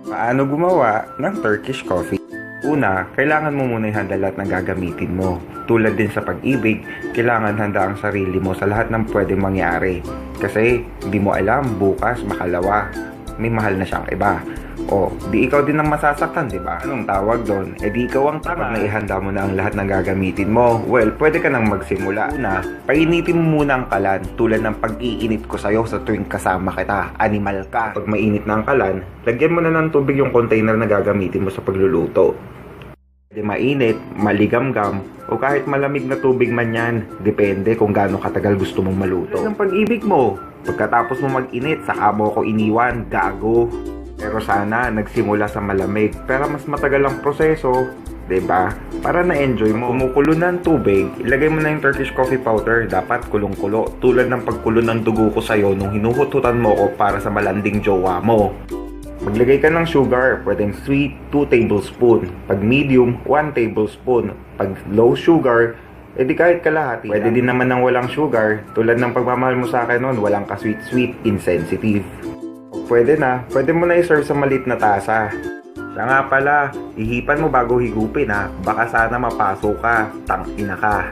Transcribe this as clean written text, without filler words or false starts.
Paano gumawa ng Turkish coffee? Una, kailangan mo muna ihanda lahat ng gagamitin mo. Tulad din sa pag-ibig, kailangan handa ang sarili mo sa lahat ng pwedeng mangyari. Kasi, di mo alam, bukas, makalawa, may mahal na siyang iba. O, di ikaw din ang masasaktan, di ba? Anong tawag doon? E di ikaw ang tama na ihanda mo na ang lahat ng gagamitin mo. Well, pwede ka nang magsimula. Una, painitin mo muna ang kalan tulad ng pag-iinit ko sa'yo sa tuwing kasama kita. Animal ka. Pag mainit na ang kalan, lagyan mo na ng tubig yung container na gagamitin mo sa pagluluto. Pwede mainit, maligamgam, o kahit malamig na tubig man yan. Depende kung gaano katagal gusto mong maluto. Ang pag-ibig mo, pagkatapos mo mag-init, saka mo ako iniwan, gago. Pero sana nagsimula sa malamig, pero mas matagal ang proseso, 'di ba? Para na-enjoy mo. Kumukulo na ang tubig, ilagay mo na yung Turkish coffee powder, dapat kulong-kulo. Tulad ng pagkulo ng dugo ko sa'yo nung hinuhututan mo ko para sa malanding jowa mo. Maglagay ka ng sugar, pwedeng sweet, 2 tablespoon. Pag medium, 1 tablespoon. Pag low sugar, edi kahit kalahati. Pwede din naman ng walang sugar, tulad ng pagmamahal mo sa akin noon, walang ka-sweet-sweet, insensitive. Pwede na, pwede mo na i-serve sa maliit na tasa. Siya nga pala, ihipan mo bago higupin ha, baka sana mapasok ka, tangina ka.